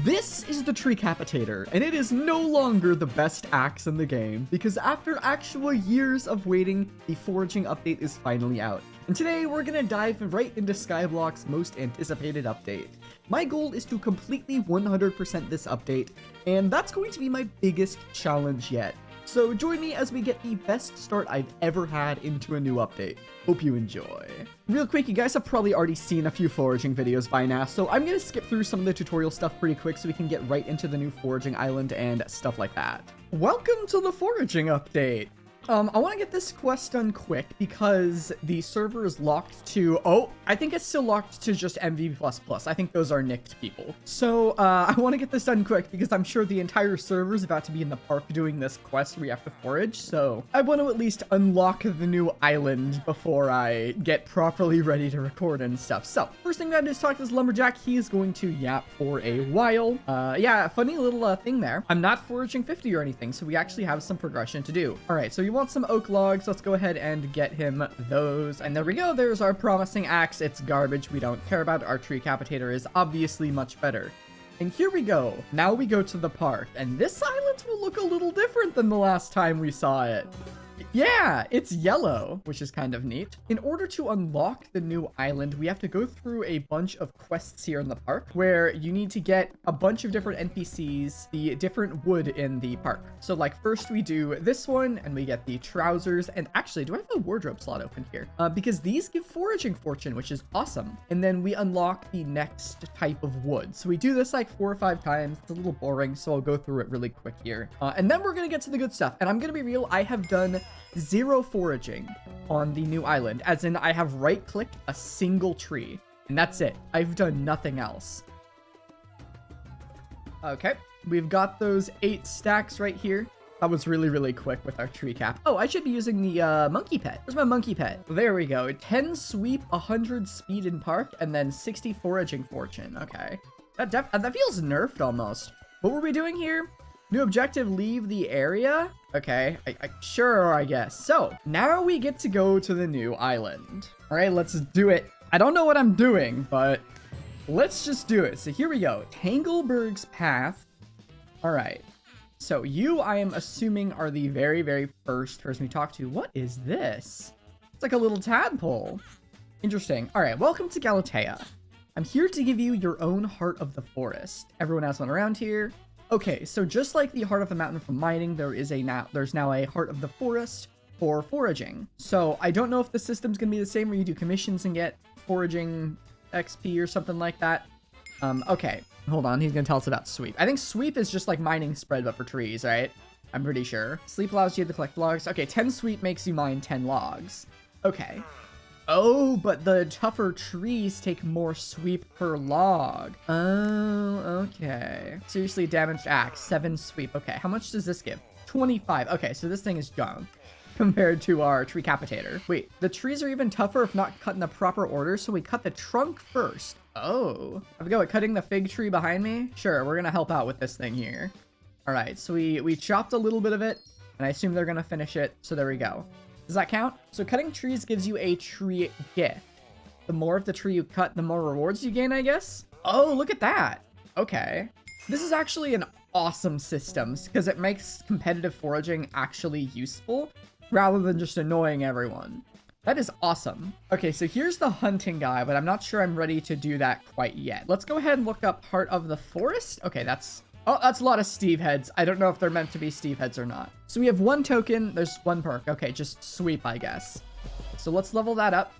This is the Treecapitator, and it is no longer the best axe in the game, because after actual years of waiting, the Foraging update is finally out. And today, we're gonna dive right into Skyblock's most anticipated update. My goal is to completely 100% this update, and that's going to be my biggest challenge yet. So join me as we get the best start I've ever had into a new update. Hope you enjoy. Real quick, you guys have probably already seen a few foraging videos by now, so I'm gonna skip through some of the tutorial stuff pretty quick so we can get right into the new foraging island and stuff like that. Welcome to the foraging update. I want to get this quest done quick because the server is locked to, I think it's still locked to just MV++. I think those are nicked people. So, I want to get this done quick because I'm sure the entire server is about to be in the park doing this quest where we have to forage. So, I want to at least unlock the new island before I get properly ready to record and stuff. So, first thing I just talked to this lumberjack. He is going to yap for a while. Yeah, funny little thing there. I'm not foraging 50 or anything, so we actually have some progression to do. All right, so you want some oak logs. Let's go ahead and get him those. And there we go. There's our promising axe. It's garbage. We don't care about it. Our Treecapitator is obviously much better. And here we go. Now we go to the park. And this island will look a little different than the last time we saw it. Yeah, it's yellow, which is kind of neat. In order to unlock the new island, we have to go through a bunch of quests here in the park where you need to get a bunch of different NPCs, the different wood in the park. So like first we do this one and we get the trousers. And actually, do I have a wardrobe slot open here? Because these give foraging fortune, which is awesome. And then we unlock the next type of wood. So we do this like 4 or 5 times. It's a little boring, so I'll go through it really quick here. And then we're going to get to the good stuff. And I'm going to be real, I have done 0 foraging on the new island, as in I have right-clicked a single tree, and that's it. I've done nothing else. Okay, we've got those 8 stacks right here. That was really quick with our tree cap. Oh, I should be using the monkey pet. Where's my monkey pet? There we go. 10 sweep, 100 speed in park, and then 60 foraging fortune. Okay, that feels nerfed almost. What were we doing here? New objective, leave the area. Okay, sure, I guess. So now we get to go to the new island. All right, let's do it. I don't know what I'm doing, but let's just do it. So here we go. Tangleberg's Path. All right. So you, I am assuming, are the very first person we talk to. What is this? It's like a little tadpole. Interesting. All right, welcome to Galatea. I'm here to give you your own heart of the forest. Everyone has one around here. Okay, so just like the heart of the mountain from mining, there's now a heart of the forest for foraging. So I don't know if the system's gonna be the same where you do commissions and get foraging XP or something like that. Okay, hold on, he's gonna tell us about sweep. I think sweep is just like mining spread but for trees, right? I'm pretty sure. Sleep allows you to collect logs. Okay, 10 sweep makes you mine 10 logs. Okay. Oh, but the tougher trees take more sweep per log. Oh, okay. Seriously, damaged axe, 7 sweep. Okay, how much does this give? 25. Okay, so this thing is junk compared to our Treecapitator. Wait, the trees are even tougher if not cut in the proper order, so we cut the trunk first. Oh, have a go at cutting the fig tree behind me? Sure, we're gonna help out with this thing here. All right, so we chopped a little bit of it, and I assume they're gonna finish it, so there we go. Does that count? So cutting trees gives you a tree gift. The more of the tree you cut, the more rewards you gain, I guess? Oh, look at that. Okay. This is actually an awesome system because it makes competitive foraging actually useful rather than just annoying everyone. That is awesome. Okay, so here's the hunting guy, but I'm not sure I'm ready to do that quite yet. Let's go ahead and look up Heart of the Forest. Okay, that's a lot of Steve heads. I don't know if they're meant to be Steve heads or not. So we have 1 token. There's 1 perk. Okay, just sweep, I guess. So let's level that up.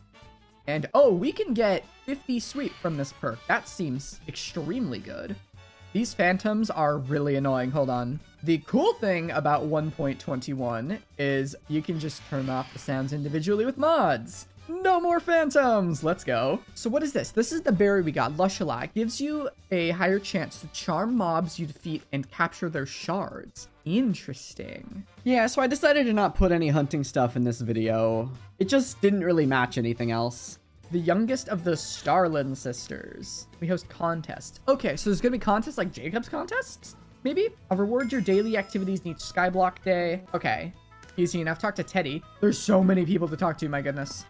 And oh, we can get 50 sweep from this perk. That seems extremely good. These phantoms are really annoying. Hold on. The cool thing about 1.21 is you can just turn off the sounds individually with mods. No more phantoms. Let's go. So what is this? This is the berry we got. Lushalak gives you a higher chance to charm mobs you defeat and capture their shards. Interesting. Yeah, so I decided to not put any hunting stuff in this video. It just didn't really match anything else. The youngest of the Starlin sisters. We host contests. Okay, so there's gonna be contests like Jacob's contests? Maybe? I'll reward your daily activities in each Skyblock day. Okay, easy enough. Talk to Teddy. There's so many people to talk to, my goodness.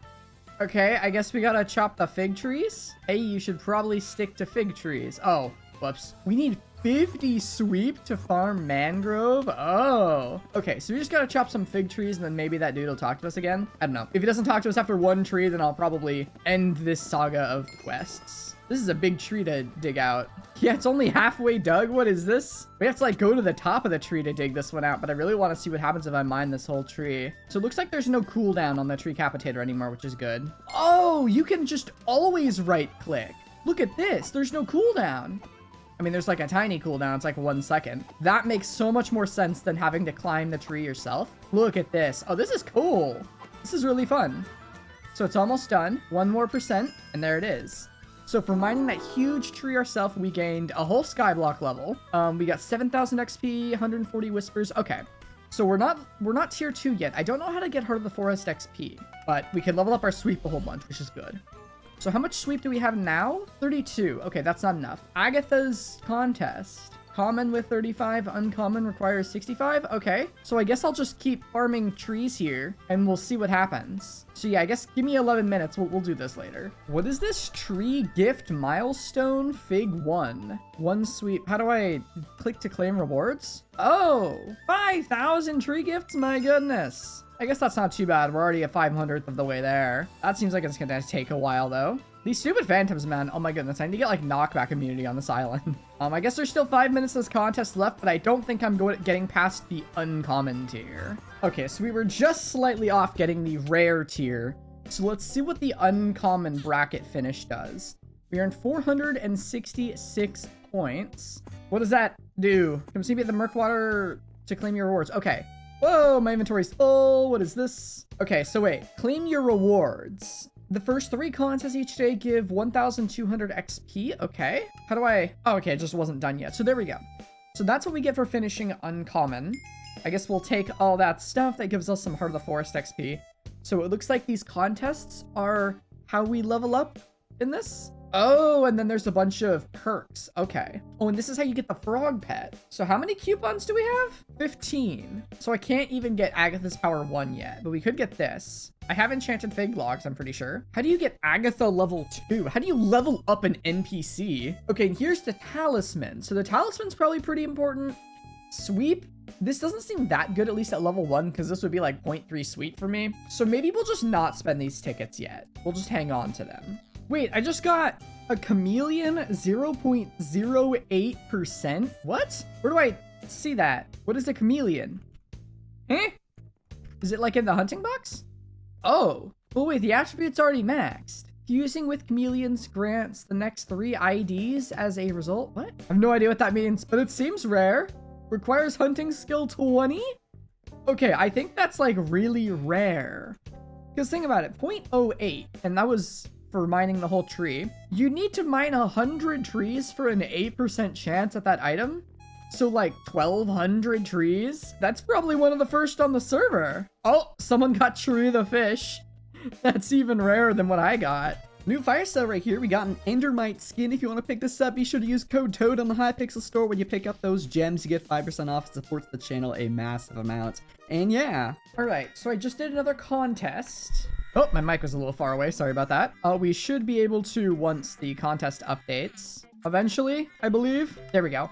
Okay, I guess we gotta chop the fig trees. Hey, you should probably stick to fig trees. Oh, Whoops. We need 50 sweep to farm mangrove. Oh, okay. So we just gotta chop some fig trees and then maybe that dude will talk to us again. I don't know. If he doesn't talk to us after one tree, then I'll probably end this saga of quests. This is a big tree to dig out. Yeah, it's only halfway dug. What is this? We have to like go to the top of the tree to dig this one out, but I really want to see what happens if I mine this whole tree. So it looks like there's no cooldown on the tree capitator anymore, which is good. Oh, you can just always right click. Look at this. There's no cooldown. I mean, there's like a tiny cooldown. It's like 1 second. That makes so much more sense than having to climb the tree yourself. Look at this. Oh, this is cool. This is really fun. So it's almost done. 1 more %, and there it is. So for mining that huge tree ourselves, we gained a whole skyblock level. We got 7,000 XP, 140 whispers. Okay. So we're not tier 2 yet. I don't know how to get Heart of the Forest XP, but we can level up our sweep a whole bunch, which is good. So how much sweep do we have now? 32. Okay, that's not enough. Agatha's contest. Common with 35, uncommon requires 65. Okay, so I guess I'll just keep farming trees here and we'll see what happens. So yeah, I guess give me 11 minutes. We'll do this later. What is this tree gift milestone? Fig 1. 1 sweep. How do I click to claim rewards? Oh, 5,000 tree gifts? My goodness. I guess that's not too bad. We're already a 500th of the way there. That seems like it's gonna take a while though. These stupid phantoms, man. Oh my goodness. I need to get like knockback immunity on this island. I guess there's still 5 minutes of this contest left, but I don't think I'm getting past the uncommon tier. Okay, so we were just slightly off getting the rare tier. So let's see what the uncommon bracket finish does. We earned 466 points. What does that do? Come see me at the Murkwater to claim your rewards. Okay. Whoa, my inventory's full. What is this? Okay, so wait. Claim your rewards. The first 3 contests each day give 1,200 XP. Okay. How do I... Oh, okay. It just wasn't done yet. So there we go. So that's what we get for finishing uncommon. I guess we'll take all that stuff. That gives us some Heart of the Forest XP. So it looks like these contests are how we level up in this. Oh, and then there's a bunch of perks. Okay. Oh, and this is how you get the frog pet. So how many coupons do we have? 15. So I can't even get Agatha's power 1 yet, but we could get this. I have enchanted fig logs, I'm pretty sure. How do you get Agatha level 2? How do you level up an NPC? Okay, and here's the talisman. So the talisman's probably pretty important. Sweep. This doesn't seem that good, at least at level 1, because this would be like 0.3 sweep for me. So maybe we'll just not spend these tickets yet. We'll just hang on to them. Wait, I just got a chameleon 0.08%. What? Where do I see that? What is a chameleon? Eh? Is it like in the hunting box? Oh. Oh wait, the attribute's already maxed. Fusing with chameleons grants the next 3 IDs as a result. What? I have no idea what that means, but it seems rare. Requires hunting skill 20? Okay, I think that's like really rare. Because think about it, 0.08, and that was for mining the whole tree. You need to mine 100 trees for an 8% chance at that item. So like 1,200 trees? That's probably one of the first on the server. Oh, someone got True the fish. That's even rarer than what I got. New fire sale right here. We got an Endermite skin. If you want to pick this up, be sure to use code TOAD on the Hypixel store. When you pick up those gems, you get 5% off. It supports the channel a massive amount. And yeah. All right, so I just did another contest. Oh, my mic was a little far away. Sorry about that. We should be able to once the contest updates. Eventually, I believe. There we go.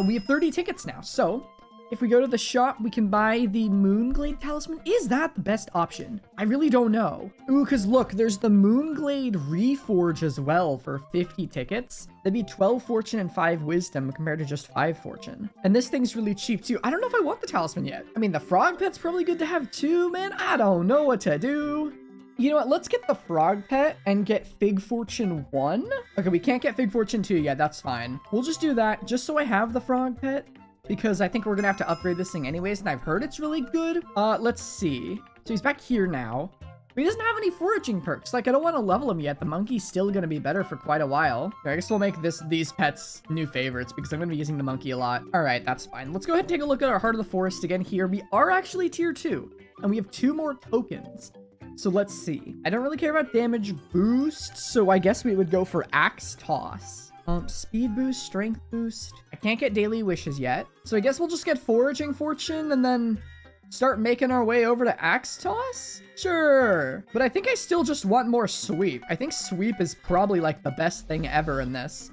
We have 30 tickets now. So if we go to the shop, we can buy the Moonglade Talisman. Is that the best option? I really don't know. Ooh, because look, there's the Moonglade Reforge as well for 50 tickets. That'd be 12 fortune and 5 wisdom compared to just 5 fortune. And this thing's really cheap too. I don't know if I want the talisman yet. I mean, the frog pet's probably good to have too, man. I don't know what to do. You know what? Let's get the frog pet and get Fig Fortune 1. Okay, we can't get Fig Fortune 2 yet. That's fine. We'll just do that just so I have the frog pet, because I think we're gonna have to upgrade this thing anyways, and I've heard it's really good. Let's see. So he's back here now. But he doesn't have any foraging perks. Like, I don't want to level him yet. The monkey's still gonna be better for quite a while. Okay, I guess we'll make these pets new favorites because I'm gonna be using the monkey a lot. All right, that's fine. Let's go ahead and take a look at our Heart of the Forest again here. We are actually tier 2, and we have 2 more tokens. So let's see. I don't really care about damage boost, so I guess we would go for Axe Toss. Speed boost, strength boost. I can't get daily wishes yet. So I guess we'll just get foraging fortune and then start making our way over to Axe Toss? Sure. But I think I still just want more sweep. I think sweep is probably like the best thing ever in this.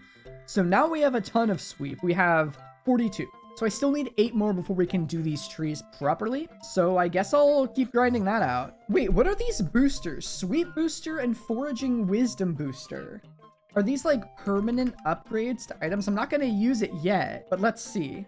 So now we have a ton of sweep. We have 42. So I still need 8 more before we can do these trees properly. So I guess I'll keep grinding that out. Wait, what are these boosters? Sweep booster and foraging wisdom booster. Are these like permanent upgrades to items? I'm not going to use it yet, but let's see.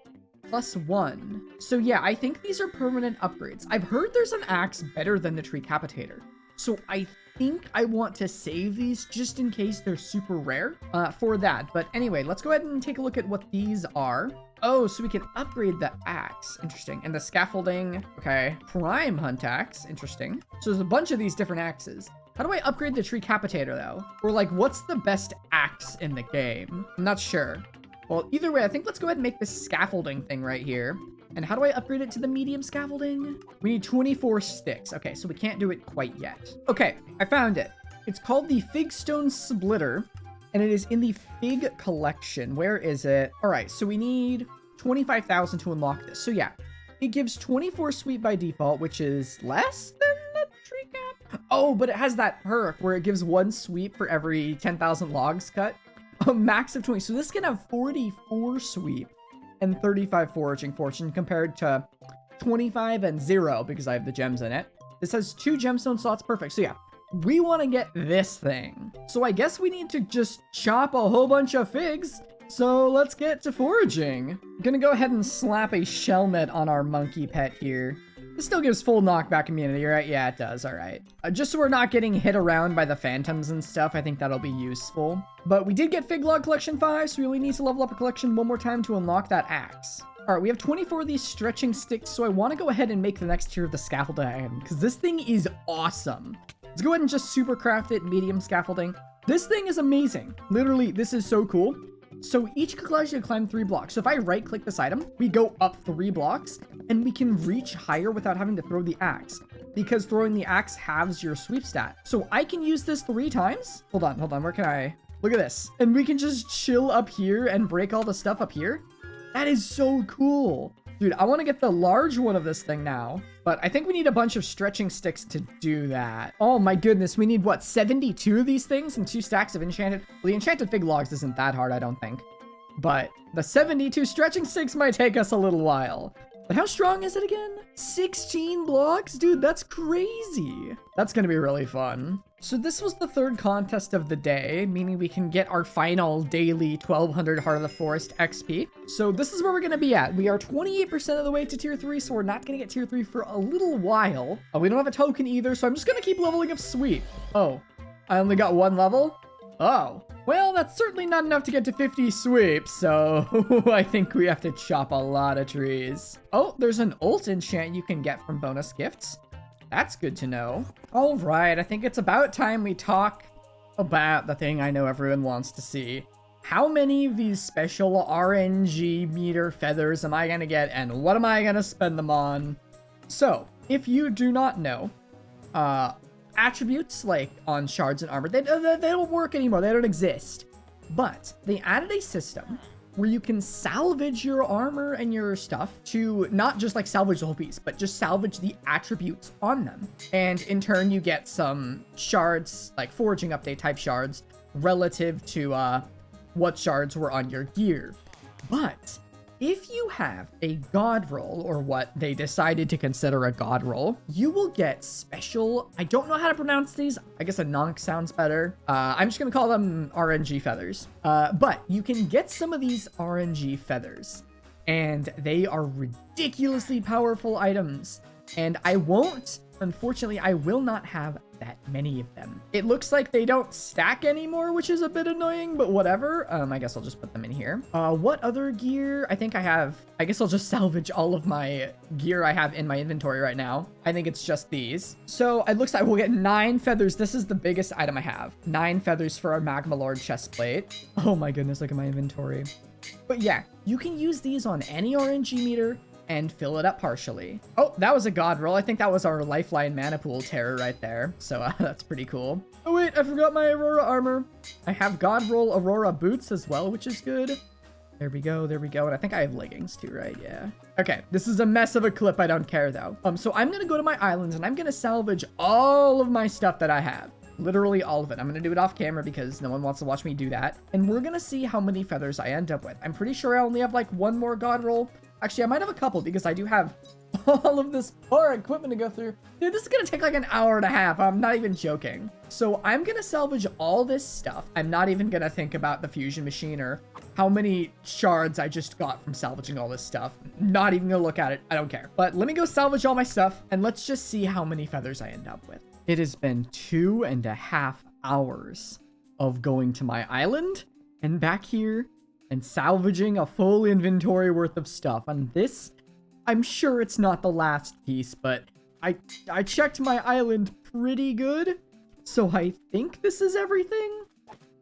+1. So yeah, I think these are permanent upgrades. I've heard there's an axe better than the tree capitator. So I think I want to save these just in case they're super rare for that. But anyway, let's go ahead and take a look at what these are. Oh, so we can upgrade the axe. Interesting. And the scaffolding. Okay. Prime hunt axe. Interesting. So there's a bunch of these different axes. How do I upgrade the tree capitator though? Or like, what's the best axe in the game? I'm not sure. Well, either way, I think let's go ahead and make this scaffolding thing right here. And how do I upgrade it to the medium scaffolding? We need 24 sticks. Okay, so we can't do it quite yet. Okay, I found it. It's called the Figstone Splitter, and it is in the Fig collection. Where is it? All right, so we need 25,000 to unlock this. So yeah, it gives 24 sweep by default, which is less than the tree cap. Oh, but it has that perk where it gives 1 sweep for every 10,000 logs cut. A max of 20. So this can have 44 sweep and 35 foraging fortune compared to 25 and 0 because I have the gems in it. This has 2 gemstone slots. Perfect. So yeah, we want to get this thing. So I guess we need to just chop a whole bunch of figs. So let's get to foraging. I'm gonna go ahead and slap a shellmet on our monkey pet here. This still gives full knockback immunity, right? Yeah, it does. All right. Just so we're not getting hit around by the phantoms and stuff, I think that'll be useful. But we did get Fig Log Collection 5, so we only need to level up a collection 1 more time to unlock that axe. All right, we have 24 of these stretching sticks, so I want to go ahead and make the next tier of the scaffolding item, because this thing is awesome. Let's go ahead and just super craft it, medium scaffolding. This thing is amazing. Literally, this is so cool. So each allows you to climb 3 blocks. So if I right click this item, we go up 3 blocks and we can reach higher without having to throw the axe because throwing the axe halves your sweep stat. So I can use this 3 times. Hold on. Where can I? Look at this. And we can just chill up here and break all the stuff up here. That is so cool. Dude, I want to get the large one of this thing now, but I think we need a bunch of stretching sticks to do that. Oh my goodness, we need what, 72 of these things and 2 stacks of enchanted. Well, the enchanted fig logs isn't that hard, I don't think, but the 72 stretching sticks might take us a little while. But how strong is it again? 16 blocks? Dude, that's crazy. That's gonna be really fun. So this was the 3rd contest of the day, meaning we can get our final daily 1200 Heart of the Forest XP. So this is where we're gonna be at. We are 28% of the way to tier 3, so we're not gonna get tier 3 for a little while. We don't have a token either, so I'm just gonna keep leveling up sweep. Oh, I only got 1 level? Oh, well, that's certainly not enough to get to 50 sweeps, so I think we have to chop a lot of trees. Oh, there's an ult enchant you can get from bonus gifts. That's good to know. All right, I think it's about time we talk about the thing I know everyone wants to see. How many of these special RNG meter feathers am I gonna get, and what am I gonna spend them on? So, if you do not know, attributes like on shards and armor, they don't work anymore. They don't exist. But they added a system where you can salvage your armor and your stuff to not just like salvage the whole piece, but just salvage the attributes on them. And in turn, you get some shards, like foraging update type shards, relative to what shards were on your gear. But if you have a god roll, or what they decided to consider a god roll, you will get special, I don't know how to pronounce these, I guess a nonk sounds better. I'm just gonna call them RNG feathers. But you can get some of these RNG feathers, and they are ridiculously powerful items. And unfortunately, I will not have that many of them. It looks like they don't stack anymore, which is a bit annoying, but whatever. I guess I'll just put them in here. What other gear? I guess I'll just salvage all of my gear I have in my inventory right now. I think it's just these. So it looks like we'll get 9 feathers. This is the biggest item I have. 9 feathers for our Magma Lord chest plate. Oh my goodness, look at my inventory. But yeah, you can use these on any RNG meter and fill it up partially. Oh, that was a god roll. I think that was our lifeline mana pool terror right there. So that's pretty cool. Oh wait, I forgot my Aurora armor. I have god roll Aurora boots as well, which is good. There we go. And I think I have leggings too, right? Yeah. Okay, this is a mess of a clip. I don't care though. So I'm gonna go to my islands and I'm gonna salvage all of my stuff that I have. Literally all of it. I'm going to do it off camera because no one wants to watch me do that. And we're going to see how many feathers I end up with. I'm pretty sure I only have like one more god roll. Actually, I might have a couple because I do have all of this poor equipment to go through. Dude, this is going to take like an hour and a half. I'm not even joking. So I'm going to salvage all this stuff. I'm not even going to think about the fusion machine or how many shards I just got from salvaging all this stuff. Not even going to look at it. I don't care. But let me go salvage all my stuff and let's just see how many feathers I end up with. It has been 2.5 hours of going to my island and back here and salvaging a full inventory worth of stuff. And this, I'm sure it's not the last piece, but I checked my island pretty good. So I think this is everything.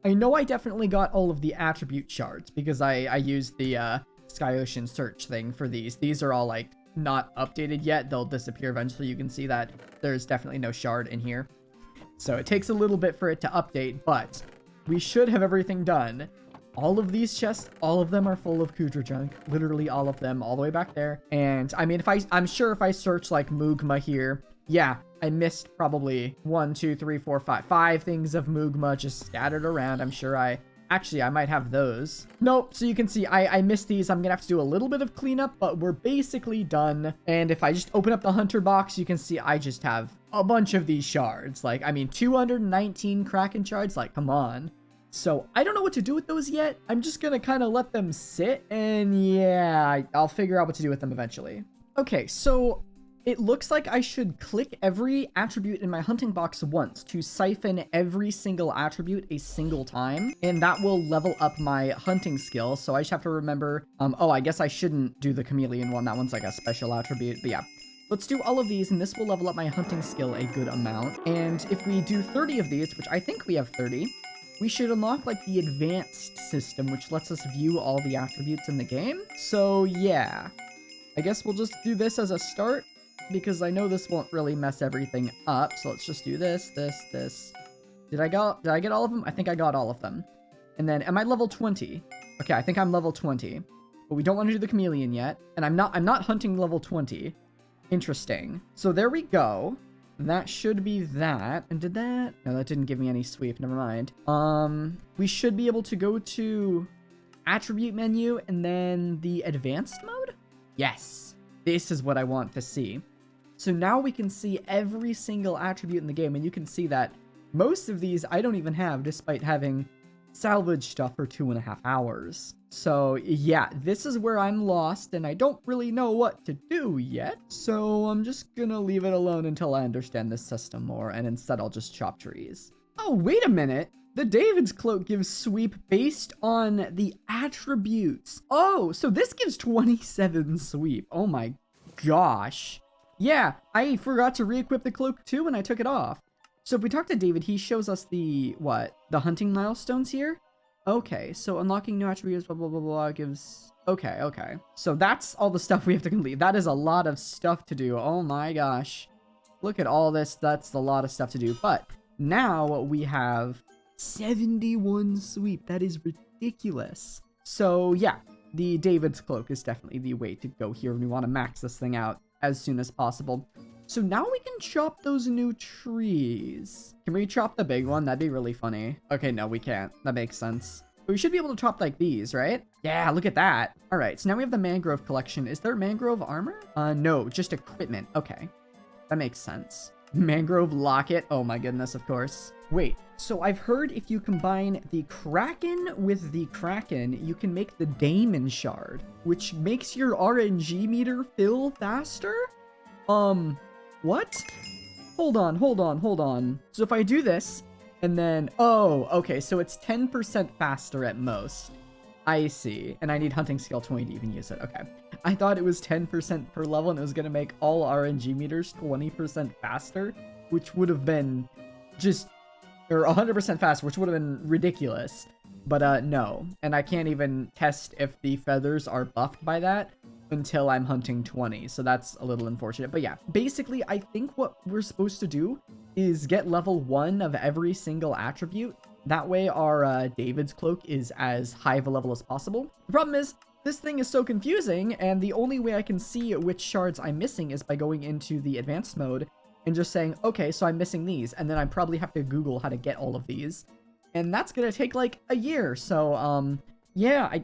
I know I definitely got all of the attribute shards because I used the Sky Ocean search thing for these. These are all like not updated yet. They'll disappear eventually. You can see that there's definitely no shard in here. So it takes a little bit for it to update, but we should have everything done. All of these chests, all of them are full of Kudra junk. Literally all of them, all the way back there. And I mean, I'm sure if I search like Mugma here, yeah, I missed probably 1, 2, 3, 4, 5 things of Mugma just scattered around. I'm sure I might have those. Nope. So you can see I missed these. I'm gonna have to do a little bit of cleanup, but we're basically done. And if I just open up the hunter box, you can see I just have a bunch of these shards. Like, I mean, 219 Kraken shards. Like, come on. So I don't know what to do with those yet. I'm just gonna kind of let them sit, and yeah, I'll figure out what to do with them eventually. Okay, so it looks like I should click every attribute in my hunting box once to siphon every single attribute a single time, and that will level up my hunting skill. So I just have to remember, oh, I guess I shouldn't do the chameleon one. That one's like a special attribute, but yeah. Let's do all of these, and this will level up my hunting skill a good amount. And if we do 30 of these, which I think we have 30, we should unlock like the advanced system, which lets us view all the attributes in the game. So yeah, I guess we'll just do this as a start because I know this won't really mess everything up. So let's just do this. Did I get all of them? I think I got all of them. And then am I level 20? Okay, I think I'm level 20, but we don't want to do the chameleon yet. And I'm not hunting level 20. Interesting. So there we go. That should be that. And did that? No, that didn't give me any sweep. Never mind. We should be able to go to attribute menu and then the advanced mode. Yes, this is what I want to see. So now we can see every single attribute in the game, and you can see that most of these I don't even have, despite having salvage stuff for 2.5 hours. So yeah, this is where I'm lost and I don't really know what to do yet. So I'm just gonna leave it alone until I understand this system more, and instead I'll just chop trees. Oh, wait a minute. The David's Cloak gives sweep based on the attributes. Oh, so this gives 27 sweep. Oh my gosh. Yeah, I forgot to re-equip the cloak too when I took it off. So if we talk to David, he shows us the hunting milestones here. Okay, so unlocking new attributes, blah, blah, blah, blah, gives... Okay. So that's all the stuff we have to complete. That is a lot of stuff to do. Oh my gosh. Look at all this. That's a lot of stuff to do. But now we have 71 sweep. That is ridiculous. So yeah, the David's Cloak is definitely the way to go here. We want to max this thing out as soon as possible. So now we can chop those new trees. Can we chop the big one? That'd be really funny. Okay, no, we can't. That makes sense. But we should be able to chop like these, right? Yeah, look at that. All right, so now we have the mangrove collection. Is there mangrove armor? No, just equipment. Okay, that makes sense. Mangrove locket. Oh my goodness, of course. Wait, so I've heard if you combine the Kraken with the Kraken, you can make the Daemon Shard, which makes your RNG meter fill faster? What? Hold on. So if I do this, and then... Oh, okay, so it's 10% faster at most. I see. And I need hunting skill 20 to even use it. Okay. I thought it was 10% per level, and it was going to make all RNG meters 20% faster, which would have been just... Or 100% faster, which would have been ridiculous. But, no. And I can't even test if the feathers are buffed by that until I'm hunting 20, so that's a little unfortunate. But yeah, basically I think what we're supposed to do is get level 1 of every single attribute. That way our David's Cloak is as high of a level as possible. The problem is this thing is so confusing, and the only way I can see which shards I'm missing is by going into the advanced mode and just saying, okay, so I'm missing these. And then I probably have to Google how to get all of these. And that's going to take like a year. So, yeah,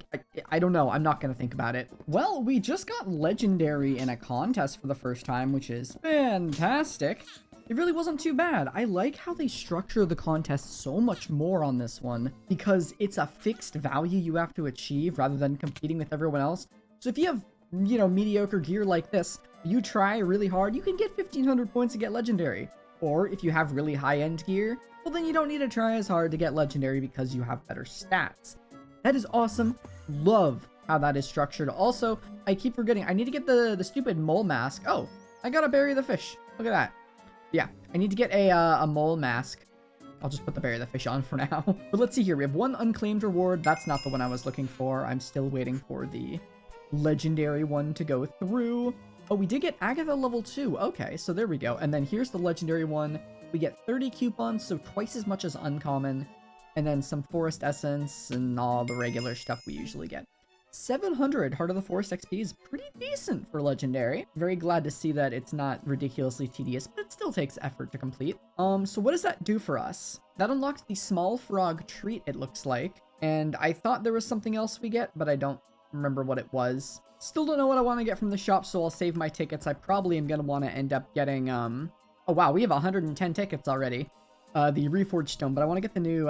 I don't know. I'm not going to think about it. Well, we just got legendary in a contest for the first time, which is fantastic. It really wasn't too bad. I like how they structure the contest so much more on this one because it's a fixed value you have to achieve rather than competing with everyone else. So if you have, you know, mediocre gear like this, you try really hard, you can get 1,500 points to get legendary. Or if you have really high-end gear, well, then you don't need to try as hard to get legendary because you have better stats. That is awesome. Love how that is structured. Also, I keep forgetting, I need to get the stupid mole mask. Oh, I gotta bury the fish. Look at that. Yeah, I need to get a mole mask. I'll just put the bury the fish on for now. But let's see here. We have one unclaimed reward. That's not the one I was looking for. I'm still waiting for the legendary one to go through. Oh, we did get Agatha level 2. Okay, so there we go. And then here's the legendary one. We get 30 coupons, so twice as much as uncommon. And then some forest essence and all the regular stuff we usually get. 700 Heart of the Forest XP is pretty decent for legendary. Very glad to see that it's not ridiculously tedious, but it still takes effort to complete. So what does that do for us? That unlocks the small frog treat, it looks like. And I thought there was something else we get, but I don't remember what it was. Still don't know what I want to get from the shop, so I'll save my tickets. I probably am going to want to end up getting, oh wow, we have 110 tickets already. The Reforged Stone, but I want to get the new,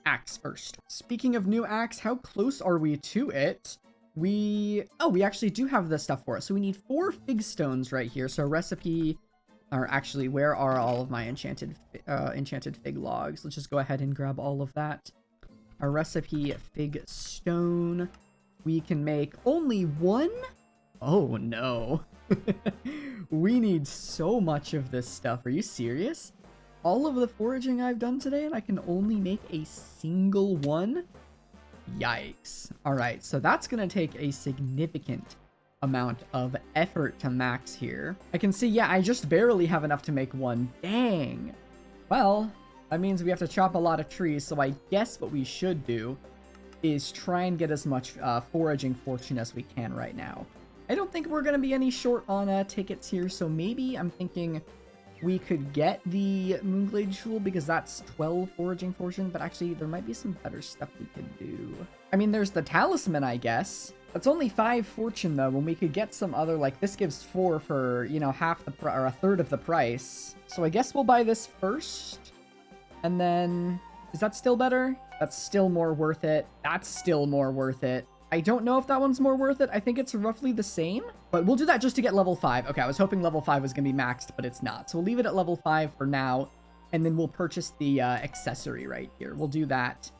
axe first. Speaking of new axe, how close are we to it? We actually do have the stuff for it. So we need 4 fig stones right here. So recipe, or actually, where are all of my enchanted fig logs? Let's just go ahead and grab all of that. A recipe fig stone. We can make only 1? Oh no. We need so much of this stuff. Are you serious? All of the foraging I've done today and I can only make a single one? Yikes. Alright, so that's going to take a significant amount of effort to max here. I can see, yeah, I just barely have enough to make one. Dang. Well, that means we have to chop a lot of trees, so I guess what we should do is try and get as much foraging fortune as we can right now. I don't think we're going to be any short on tickets here, so maybe I'm thinking we could get the Moonglade Jewel because that's 12 foraging fortune, but actually there might be some better stuff we could do. I mean, there's the talisman, I guess. That's only 5 fortune though, when we could get some other, like this gives 4 for, you know, half the or a third of the price. So I guess we'll buy this first. And then, is that still better? That's still more worth it. That's still more worth it. I don't know if that one's more worth it. I think it's roughly the same, but we'll do that just to get level 5. Okay, I was hoping level 5 was going to be maxed, but it's not. So we'll leave it at level 5 for now, and then we'll purchase the accessory right here. We'll do that,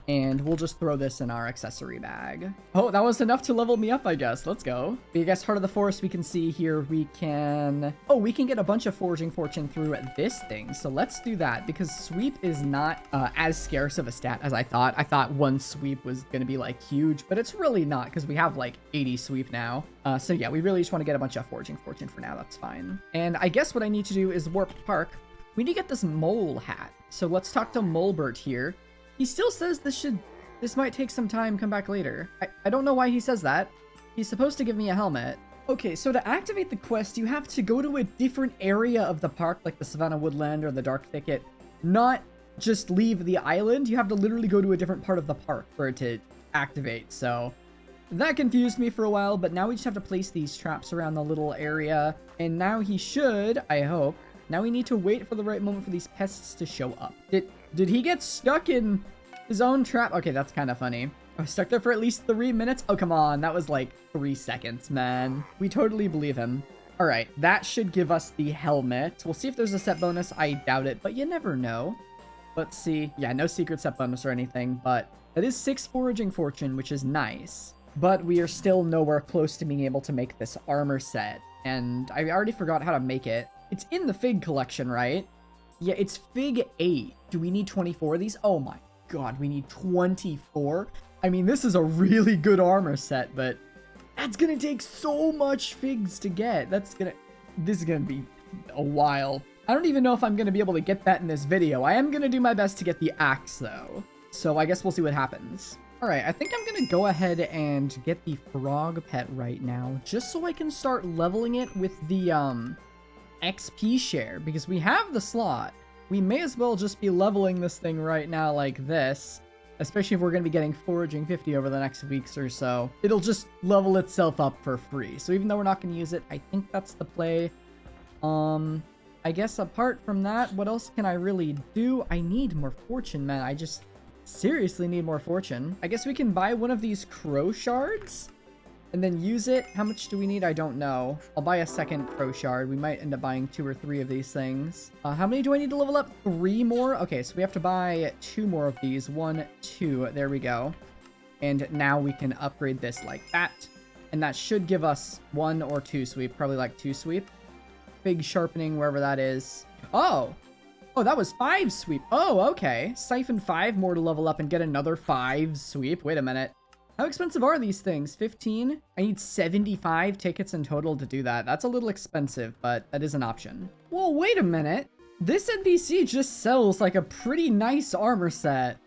and we'll just throw this in our accessory bag. Oh, that was enough to level me up, I guess. Let's go. I guess Heart of the Forest, we can see here, we can... Oh, we can get a bunch of foraging fortune through this thing. So let's do that, because sweep is not as scarce of a stat as I thought. I thought 1 sweep was going to be, like, huge, but it's really not, because we have, like, 80 sweep now. So yeah, we really just want to get a bunch of foraging fortune for now. That's fine. And I guess what I need to do is warp park. We need to get this mole hat. So let's talk to Molbert here. He still says this might take some time, come back later. I don't know why he says that. He's supposed to give me a helmet. Okay, so to activate the quest, you have to go to a different area of the park, like the Savannah Woodland or the Dark Thicket. Not just leave the island. You have to literally go to a different part of the park for it to activate. So that confused me for a while, but now we just have to place these traps around the little area. And now he should, I hope. Now we need to wait for the right moment for these pests to show up. Did he get stuck in his own trap? Okay, that's kind of funny. I was stuck there for at least 3 minutes. Oh, come on. That was like 3 seconds, man. We totally believe him. All right, that should give us the helmet. We'll see if there's a set bonus. I doubt it, but you never know. Let's see. Yeah, no secret set bonus or anything, but that is 6 foraging fortune, which is nice. But we are still nowhere close to being able to make this armor set. And I already forgot how to make it. It's in the Fig collection, right? Yeah, it's Fig 8. Do we need 24 of these? Oh my god, we need 24? I mean, this is a really good armor set, but that's gonna take so much figs to get. This is gonna be a while. I don't even know if I'm gonna be able to get that in this video. I am gonna do my best to get the axe, though. So I guess we'll see what happens. Alright, I think I'm gonna go ahead and get the frog pet right now, just so I can start leveling it with the, XP share because we have the slot. We may as well just be leveling this thing right now like this, especially if we're going to be getting Foraging 50 over the next weeks or so. It'll just level itself up for free. So even though we're not going to use it, I think that's the play. I guess apart from that, what else can I really do? I need more fortune, man. I just seriously need more fortune. I guess we can buy one of these crow shards and then use it. How much do we need? I don't know. I'll buy a second crow shard. We might end up buying 2 or 3 of these things. How many do I need to level up? 3 more? Okay, so we have to buy 2 more of these. 1, 2. There we go. And now we can upgrade this like that. And that should give us 1 or 2 sweep. Probably like 2 sweep. Big sharpening, wherever that is. Oh, that was 5 sweep. Oh, okay. Siphon 5 more to level up and get another 5 sweep. Wait a minute. How expensive are these things? 15? I need 75 tickets in total to do that. That's a little expensive, but that is an option. Well, wait a minute. This NPC just sells like a pretty nice armor set.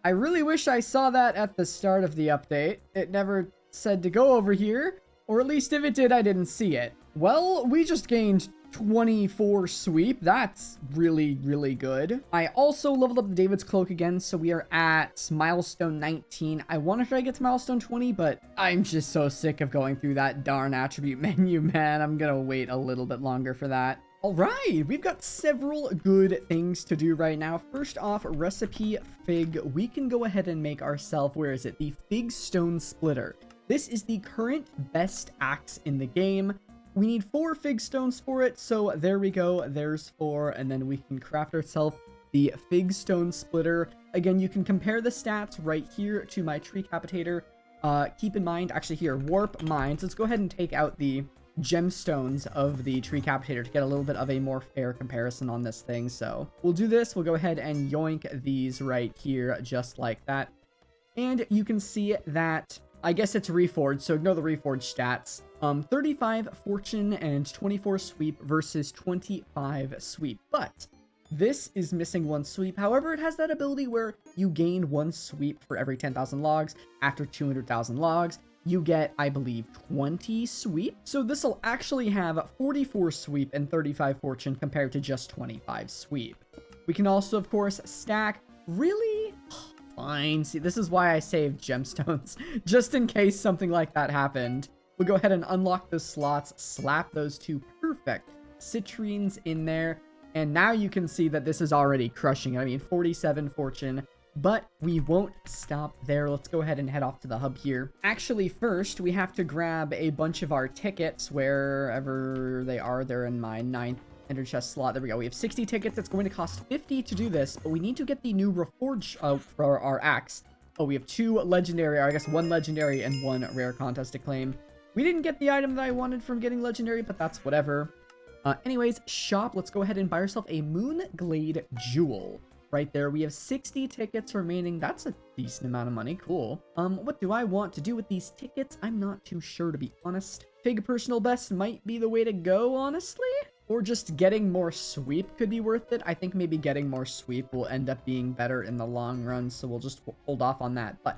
I really wish I saw that at the start of the update. It never said to go over here, or at least if it did, I didn't see it. Well, we just gained 24 sweep. That's really, really good. I also leveled up David's Cloak again, so we are at milestone 19. I want to try to get to milestone 20, but I'm just so sick of going through that darn attribute menu, man. I'm gonna wait a little bit longer for that. All right, we've got several good things to do right now. First off, recipe fig. We can go ahead and make ourselves, where is it? The Fig Stone Splitter. This is the current best axe in the game. We need 4 fig stones for it, so there we go. There's 4, and then we can craft ourselves the Fig Stone Splitter. Again, you can compare the stats right here to my tree capitator. Keep in mind, actually here, warp mines. Let's go ahead and take out the gemstones of the tree capitator to get a little bit of a more fair comparison on this thing. So we'll do this. We'll go ahead and yoink these right here, just like that. And you can see that, I guess it's reforged, so ignore the reforged stats. 35 fortune and 24 sweep versus 25 sweep. But this is missing 1 sweep. However, it has that ability where you gain 1 sweep for every 10,000 logs. After 200,000 logs, you get, I believe, 20 sweep. So this will actually have 44 sweep and 35 fortune compared to just 25 sweep. We can also, of course, stack really... Fine. See, this is why I saved gemstones, just in case something like that happened. We'll go ahead and unlock those slots, slap those 2 perfect citrines in there, and now you can see that this is already crushing. I mean, 47 fortune, but we won't stop there. Let's go ahead and head off to the hub here. Actually, first, we have to grab a bunch of our tickets, wherever they are. They're in my 9th ender chest slot. There we go. We have 60 tickets. It's going to cost 50 to do this, but we need to get the new reforge for our axe. Oh, we have 2 legendary, or I guess 1 legendary and 1 rare contest to claim. We didn't get the item that I wanted from getting legendary, but that's whatever. Anyways, shop. Let's go ahead and buy ourselves a Moonglade Jewel. Right there. We have 60 tickets remaining. That's a decent amount of money. Cool. What do I want to do with these tickets? I'm not too sure, to be honest. Fig personal best might be the way to go, honestly. Or just getting more sweep could be worth it. I think maybe getting more sweep will end up being better in the long run, so we'll just hold off on that. But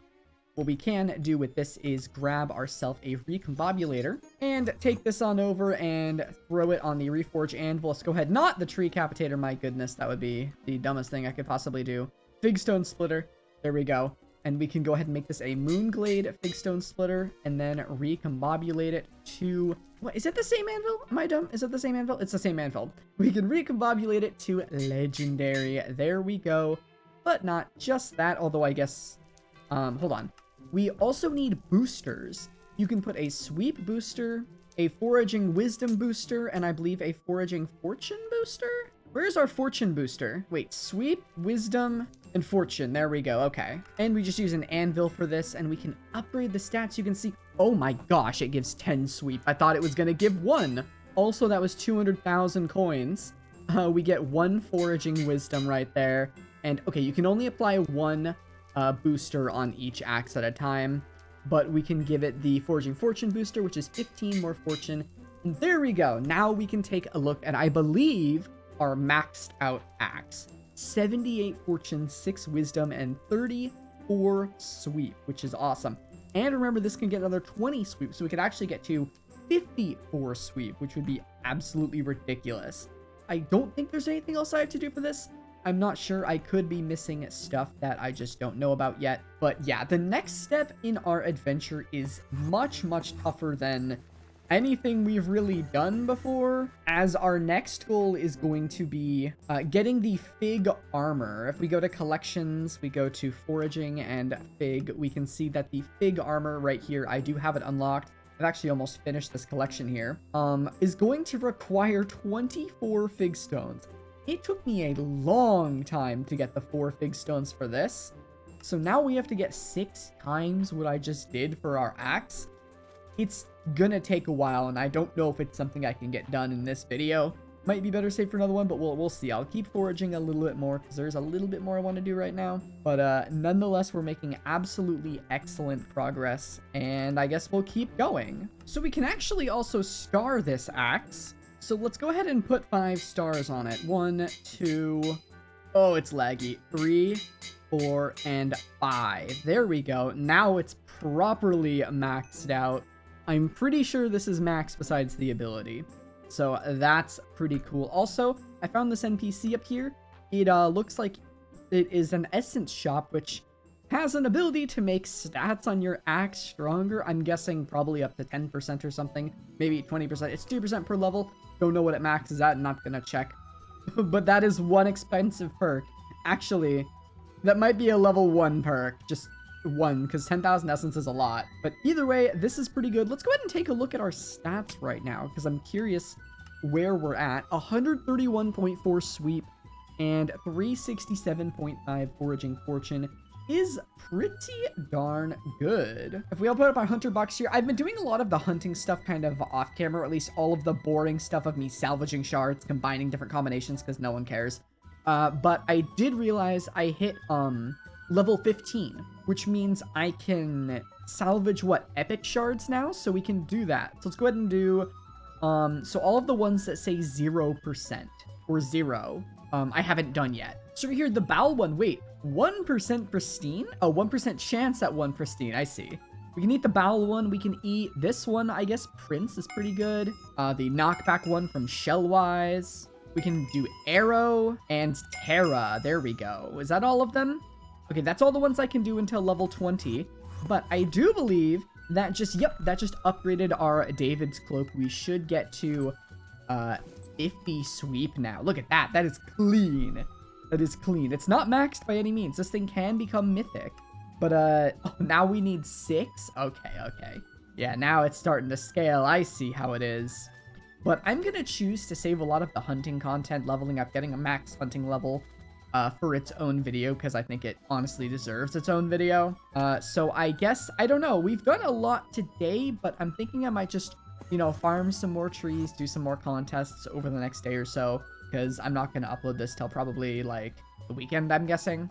what we can do with this is grab ourselves a recombobulator and take this on over and throw it on the reforge anvil. Let's go ahead. Not the tree capitator. My goodness, that would be the dumbest thing I could possibly do. Fig Stone Splitter. There we go. And we can go ahead and make this a Moonglade Fig Stone Splitter and then recombobulate it to... What, is it the same anvil? Am I dumb? Is it the same anvil? It's the same anvil. We can recombobulate it to legendary. There we go. But not just that, although I guess... hold on. We also need boosters. You can put a sweep booster, a foraging wisdom booster, and I believe a foraging fortune booster? Where's our fortune booster? Wait, sweep, wisdom, and fortune. There we go. Okay. And we just use an anvil for this, and we can upgrade the stats. You can see, oh my gosh, it gives 10 sweep. I thought it was going to give 1. Also, that was 200,000 coins. We get 1 foraging wisdom right there. And okay, you can only apply 1 booster on each axe at a time, but we can give it the foraging fortune booster, which is 15 more fortune. And there we go. Now we can take a look at, I believe, our maxed out axe. 78 fortune, 6 wisdom, and 34 sweep, which is awesome. And remember, this can get another 20 sweep, so we could actually get to 54 sweep, which would be absolutely ridiculous. I don't think there's anything else I have to do for this. I'm not sure. I could be missing stuff that I just don't know about yet. But yeah, the next step in our adventure is much, much tougher than anything we've really done before, as our next goal is going to be getting the Fig armor. If we go to collections, we go to foraging and Fig, we can see that the Fig armor right here, I do have it unlocked. I've actually almost finished this collection here, is going to require 24 Fig stones. It took me a long time to get the 4 Fig stones for this. So now we have to get 6 times what I just did for our axe. It's gonna take a while, and I don't know if it's something I can get done in this video. Might be better saved for another one, but we'll see. I'll keep foraging a little bit more because there's a little bit more I want to do right now. But nonetheless, we're making absolutely excellent progress, and I guess we'll keep going. So we can actually also star this axe. So let's go ahead and put 5 stars on it. 1, 2, oh, it's laggy. 3, 4, and 5. There we go. Now it's properly maxed out. I'm pretty sure this is maxed besides the ability. So that's pretty cool. Also, I found this NPC up here. It looks like it is an essence shop, which has an ability to make stats on your axe stronger. I'm guessing probably up to 10% or something. Maybe 20%. It's 2% per level. Don't know what it maxes at. Not gonna check. But that is one expensive perk. Actually, that might be a level 1 perk. Just 1, because 10,000 essence is a lot. But either way, this is pretty good. Let's go ahead and take a look at our stats right now, because I'm curious where we're at. 131.4 sweep and 367.5 foraging fortune is pretty darn good. If we all put up our hunter box here, I've been doing a lot of the hunting stuff kind of off camera, or at least all of the boring stuff of me salvaging shards, combining different combinations because no one cares. But I did realize I hit level 15, which means I can salvage epic shards now, so we can do that. So let's go ahead and do so all of the ones that say 0% or 0 I haven't done yet. So over here, the bowel one, wait, 1% pristine? Oh, 1% chance at 1 pristine, I see. We can eat the bowel one, we can eat this one, I guess Prince is pretty good. The knockback one from Shellwise. We can do Arrow and Terra, there we go. Is that all of them? Okay, that's all the ones I can do until level 20. But I do believe that just, yep, that just upgraded our David's Cloak. We should get to 50 sweep now. Look at that. That is clean. That is clean. It's not maxed by any means. This thing can become mythic. But oh, now we need 6? Okay. Yeah, now it's starting to scale. I see how it is. But I'm going to choose to save a lot of the hunting content, leveling up, getting a max hunting level for its own video, because I think it honestly deserves its own video. So I guess, I don't know. We've done a lot today, but I'm thinking I might just, you know, farm some more trees, do some more contests over the next day or so, because I'm not going to upload this till probably, like, the weekend, I'm guessing.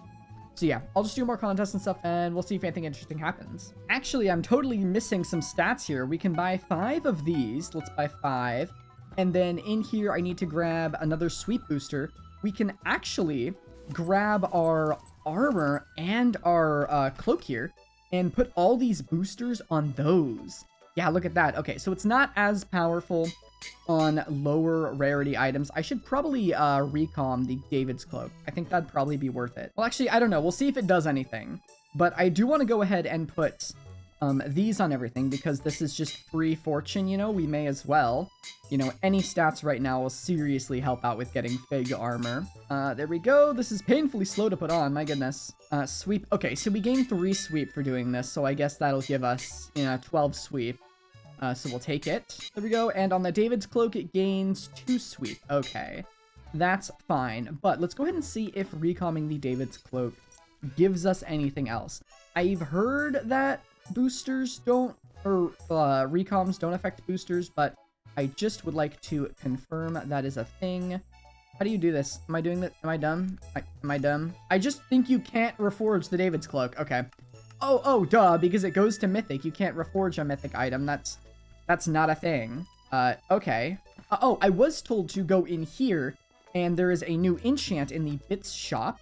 So yeah, I'll just do more contests and stuff, and we'll see if anything interesting happens. Actually, I'm totally missing some stats here. We can buy 5 of these. Let's buy 5. And then in here, I need to grab another sweep booster. We can actually grab our armor and our cloak here and put all these boosters on those. Yeah, look at that. Okay, so it's not as powerful on lower rarity items. I should probably recom the David's Cloak. I think that'd probably be worth it. Well, actually, I don't know. We'll see if it does anything. But I do want to go ahead and put these on everything, because this is just free fortune, you know? We may as well. You know, any stats right now will seriously help out with getting Fig armor. There we go. This is painfully slow to put on, my goodness. Sweep. Okay, so we gain 3 sweep for doing this, so I guess that'll give us, you know, 12 sweep. So we'll take it. There we go. And on the David's Cloak, it gains 2 sweep. Okay, that's fine. But let's go ahead and see if recomming the David's Cloak gives us anything else. I've heard that boosters don't, or recoms don't affect boosters, but I just would like to confirm that is a thing. How do you do this? Am I doing that? Am I dumb? Am I dumb? I just think you can't reforge the David's Cloak. Okay. Oh, duh, because it goes to mythic. You can't reforge a mythic item. That's not a thing. Okay. Oh, I was told to go in here, and there is a new enchant in the Bits shop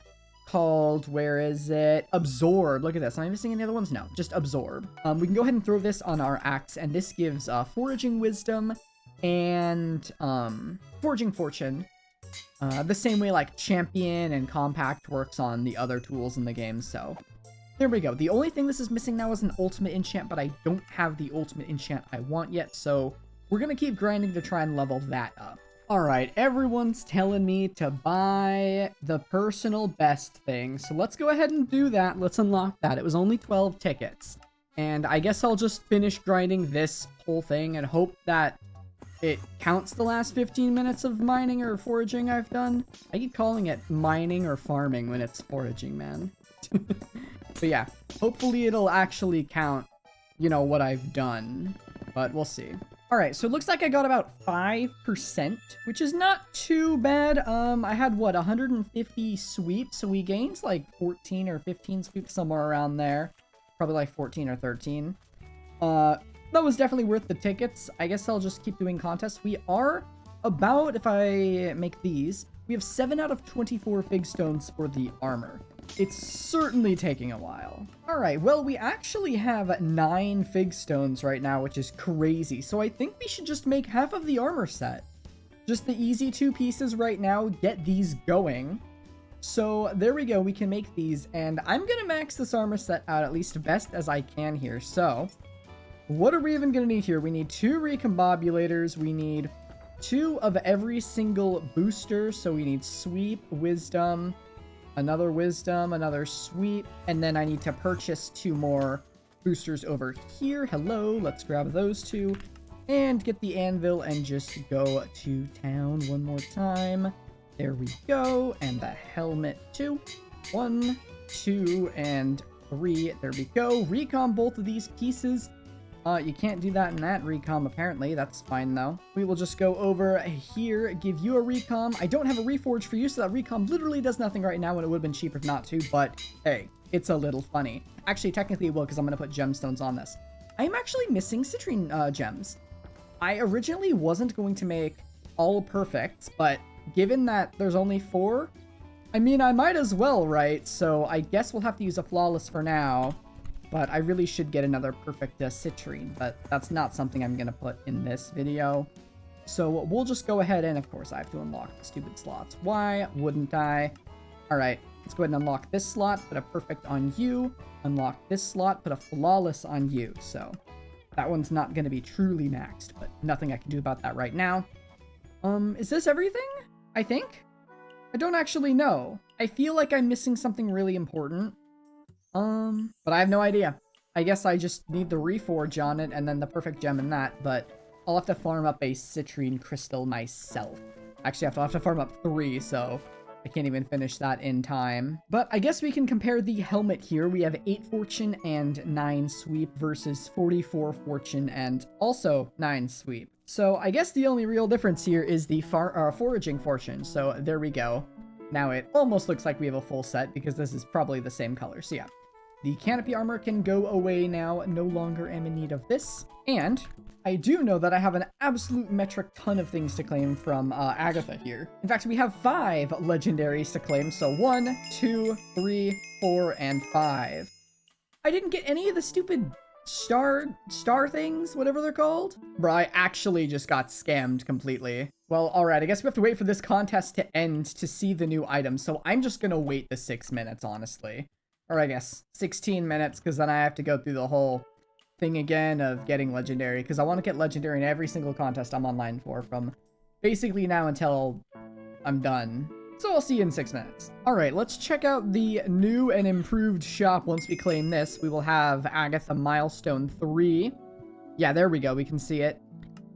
called, where is it? Absorb. Look at this. Am I missing any other ones? No, just absorb. We can go ahead and throw this on our axe, and this gives foraging wisdom and foraging fortune. The same way like champion and compact works on the other tools in the game, so there we go. The only thing this is missing now is an ultimate enchant, but I don't have the ultimate enchant I want yet, so we're gonna keep grinding to try and level that up. Alright, everyone's telling me to buy the personal best thing, so let's go ahead and do that. Let's unlock that. It was only 12 tickets, and I guess I'll just finish grinding this whole thing and hope that it counts the last 15 minutes of mining or foraging I've done. I keep calling it mining or farming when it's foraging, man. But yeah, hopefully it'll actually count, you know, what I've done, but we'll see. All right, so it looks like I got about 5%, which is not too bad. I had, what, 150 sweeps, so we gained like 14 or 15 sweeps, somewhere around there. Probably like 14 or 13. That was definitely worth the tickets. I guess I'll just keep doing contests. We are about, if I make these, we have 7 out of 24 fig stones for the armor. It's certainly taking a while. All right, well, we actually have 9 fig stones right now, which is crazy. So I think we should just make half of the armor set. Just the easy 2 pieces right now, get these going. So there we go, we can make these, and I'm gonna max this armor set out at least best as I can here. So what are we even gonna need here? We need 2 recombobulators, we need 2 of every single booster, so we need sweep, wisdom, another sweep, and then I need to purchase 2 more boosters over here. Hello, let's grab those 2 and get the anvil and just go to town one more time. There we go, and the helmet too. 1, 2, and 3. There we go. Recom both of these pieces. You can't do that in that recom, apparently. That's fine, though. We will just go over here, give you a recom. I don't have a reforge for you, so that recom literally does nothing right now, and it would have been cheaper not to, but hey, it's a little funny. Actually, technically it will, because I'm going to put gemstones on this. I'm actually missing citrine gems. I originally wasn't going to make all perfects, but given that there's only 4, I mean, I might as well, right? So I guess we'll have to use a flawless for now. But I really should get another perfect citrine, but that's not something I'm going to put in this video. So we'll just go ahead and, of course, I have to unlock the stupid slots. Why wouldn't I? All right, let's go ahead and unlock this slot, put a perfect on you. Unlock this slot, put a flawless on you. So that one's not going to be truly maxed, but nothing I can do about that right now. Is this everything? I think? I don't actually know. I feel like I'm missing something really important. But I have no idea. I guess I just need the reforge on it and then the perfect gem in that, but I'll have to farm up a citrine crystal myself. Actually, I'll have to farm up 3, so I can't even finish that in time. But I guess we can compare the helmet here. We have 8 fortune and 9 sweep versus 44 fortune and also 9 sweep. So I guess the only real difference here is the foraging fortune. So there we go. Now it almost looks like we have a full set because this is probably the same color. So yeah. The canopy armor can go away now. No longer am in need of this. And I do know that I have an absolute metric ton of things to claim from Agatha here. In fact, we have 5 legendaries to claim. So 1, 2, 3, 4, and 5. I didn't get any of the stupid star things, whatever they're called. Bro, I actually just got scammed completely. Well, alright, I guess we have to wait for this contest to end to see the new items. So I'm just gonna wait the 6 minutes, honestly. Or I guess 16 minutes, because then I have to go through the whole thing again of getting legendary, because I want to get legendary in every single contest I'm online for, from basically now until I'm done. So I'll see you in 6 minutes. Alright, let's check out the new and improved shop. Once we claim this, we will have Agatha Milestone 3. Yeah, there we go, we can see it.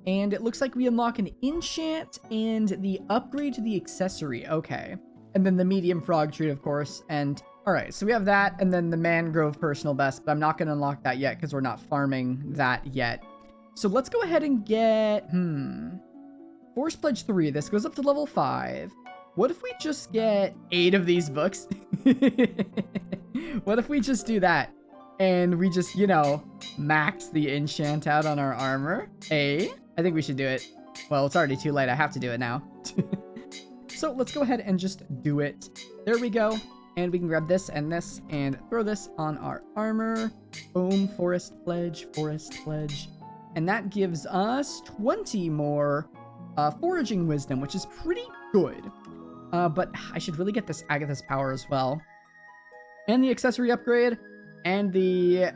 And it looks like we unlock an enchant and the upgrade to the accessory. Okay. And then the medium frog treat, of course, and alright, so we have that, and then the mangrove personal best, but I'm not going to unlock that yet because we're not farming that yet. So let's go ahead and get, Force Pledge 3, this goes up to level 5. What if we just get 8 of these books? What if we just do that? And we just, you know, max the enchant out on our armor? I think we should do it. Well, it's already too late, I have to do it now. So let's go ahead and just do it. There we go. And we can grab this and throw this on our armor. Boom, forest pledge. And that gives us 20 more foraging wisdom, which is pretty good. But I should really get this Agatha's power as well. And the accessory upgrade. And the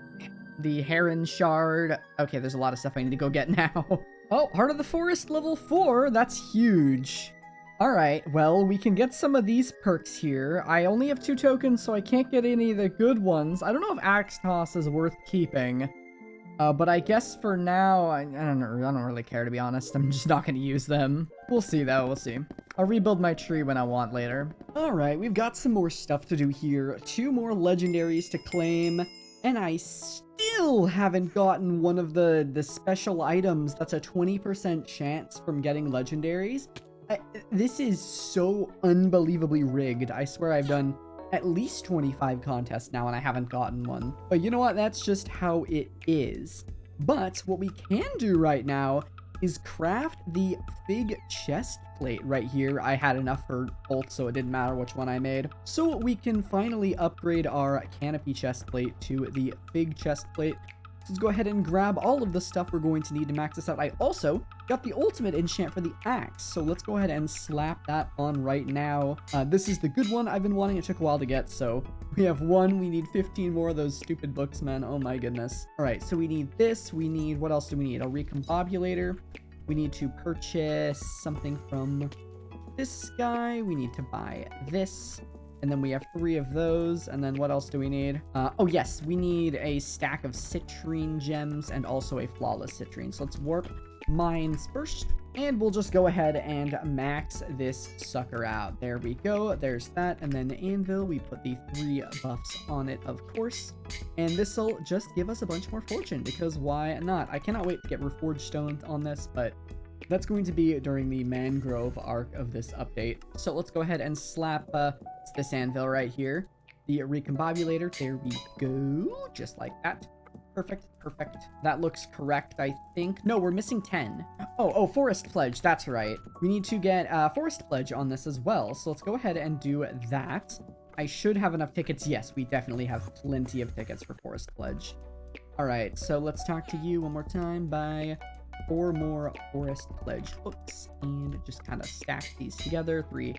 heron shard. Okay, there's a lot of stuff I need to go get now. Oh, Heart of the Forest level 4. That's huge. Alright, well, we can get some of these perks here. I only have 2 tokens, so I can't get any of the good ones. I don't know if Axe Toss is worth keeping. But I guess for now, I don't really care, to be honest. I'm just not going to use them. We'll see, though. We'll see. I'll rebuild my tree when I want later. Alright, we've got some more stuff to do here. 2 more legendaries to claim. And I still haven't gotten one of the special items that's a 20% chance from getting legendaries. This is so unbelievably rigged. I swear I've done at least 25 contests now and I haven't gotten one. But you know what? That's just how it is. But what we can do right now is craft the fig chest plate right here. I had enough for both, so it didn't matter which one I made. So we can finally upgrade our canopy chest plate to the fig chest plate. So let's go ahead and grab all of the stuff we're going to need to max this out. I also got the ultimate enchant for the axe, so let's go ahead and slap that on right now. This is the good one I've been wanting. It took a while to get, so we have 1. We need 15 more of those stupid books, man. Oh my goodness. All right, so we need this. We need, what else do we need? A recombobulator. We need to purchase something from this guy. We need to buy this. And then we have 3 of those. And then what else do we need? Oh, yes. We need a stack of citrine gems and also a flawless citrine. So let's warp mines first. And we'll just go ahead and max this sucker out. There we go. There's that. And then the anvil, we put the 3 buffs on it, of course. And this will just give us a bunch more fortune, because why not? I cannot wait to get reforged stone on this, but that's going to be during the mangrove arc of this update. So let's go ahead and slap this anvil right here. The recombobulator. There we go. Just like that. Perfect. That looks correct, I think. No, we're missing 10. Oh, Forest Pledge. That's right. We need to get Forest Pledge on this as well. So let's go ahead and do that. I should have enough tickets. Yes, we definitely have plenty of tickets for Forest Pledge. All right, so let's talk to you one more time. Buy 4 more Forest Pledge hooks and just kind of stack these together. 3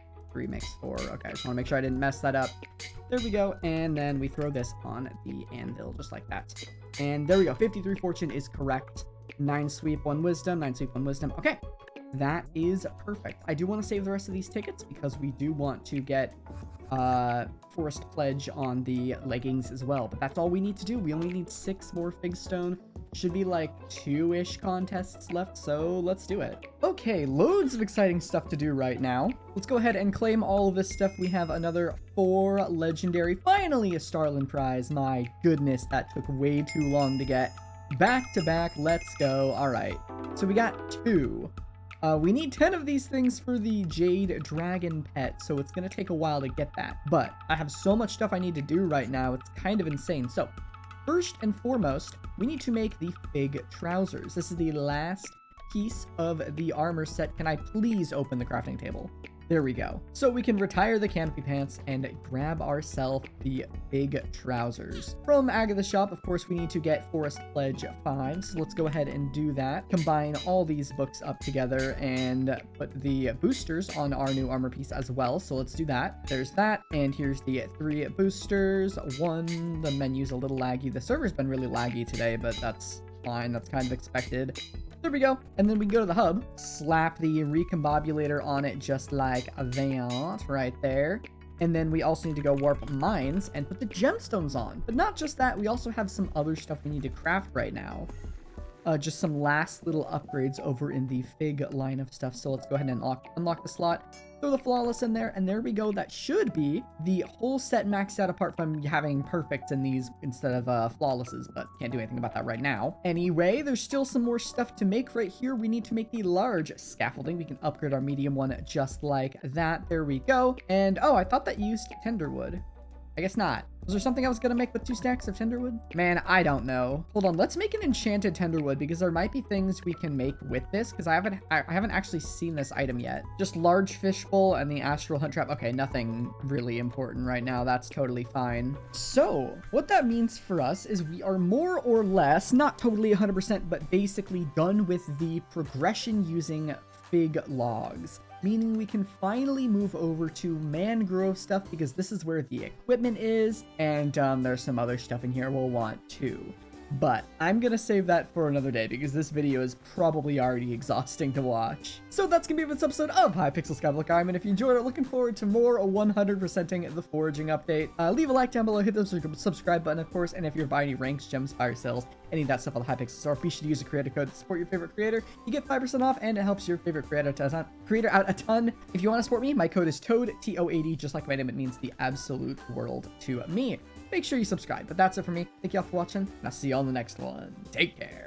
makes 4. Okay, I just want to make sure I didn't mess that up. There we go. And then we throw this on the anvil just like that. And there we go. 53 fortune is correct. 9 sweep, 1 wisdom. 9 sweep, 1 wisdom. Okay, that is perfect. I do want to save the rest of these tickets because we do want to get Forest Pledge on the leggings as well. But that's all we need to do. We only need 6 more fig stone. Should be like 2-ish contests left, so let's do it. Okay, loads of exciting stuff to do right now. Let's go ahead and claim all of this stuff. We have another 4 legendary. Finally a Starland prize. My goodness, that took way too long to get. Back to back, let's go. All right, so we got 2. We need 10 of these things for the Jade Dragon pet, so it's going to take a while to get that. But I have so much stuff I need to do right now, it's kind of insane. So first and foremost, we need to make the fig trousers. This is the last piece of the armor set. Can I please open the crafting table? There we go. So we can retire the canopy pants and grab ourselves the fig trousers. From Agatha's shop, of course, we need to get Forest Pledge 5. So let's go ahead and do that. Combine all these books up together and put the boosters on our new armor piece as well. So let's do that. There's that. And here's the 3 boosters. 1, the menu's a little laggy. The server's been really laggy today, but that's fine. That's kind of expected. There we go. And then we can go to the hub, slap the recombobulator on it just like that right there. And then we also need to go warp mines and put the gemstones on. But not just that, we also have some other stuff we need to craft right now. Just some last little upgrades over in the fig line of stuff. So let's go ahead and unlock the slot. Throw the flawless in there, and there we go. That should be the whole set maxed out apart from having perfects in these instead of flawlesses, but can't do anything about that right now. Anyway, there's still some more stuff to make right here. We need to make the large scaffolding. We can upgrade our medium one just like that. There we go. And oh, I thought that used tenderwood. I guess not. Was there something I was gonna make with 2 stacks of tenderwood? Man, I don't know. Hold on, let's make an enchanted tenderwood because there might be things we can make with this because I haven't actually seen this item yet. Just large fishbowl and the astral hunt trap. Okay, nothing really important right now. That's totally fine. So what that means for us is we are more or less, not totally 100%, but basically done with the progression using fig logs. Meaning we can finally move over to mangrove stuff because this is where the equipment is, and there's some other stuff in here we'll want too. But I'm gonna save that for another day because this video is probably already exhausting to watch. So that's gonna be this episode of Hypixel Skyblock IRONMAN. If you enjoyed it, looking forward to more 100%ing the foraging update. Leave a like down below, hit the subscribe button, of course, and if you're buying any ranks, gems, fire sales, any of that stuff on the Hypixel store, be sure to use a creator code to support your favorite creator. You get 5% off, and it helps your favorite creator out a ton. If you want to support me, my code is TOAD, TOAD, just like my name. It means the absolute world to me. Make sure you subscribe. But that's it for me. Thank y'all for watching, and I'll see y'all in the next one. Take care.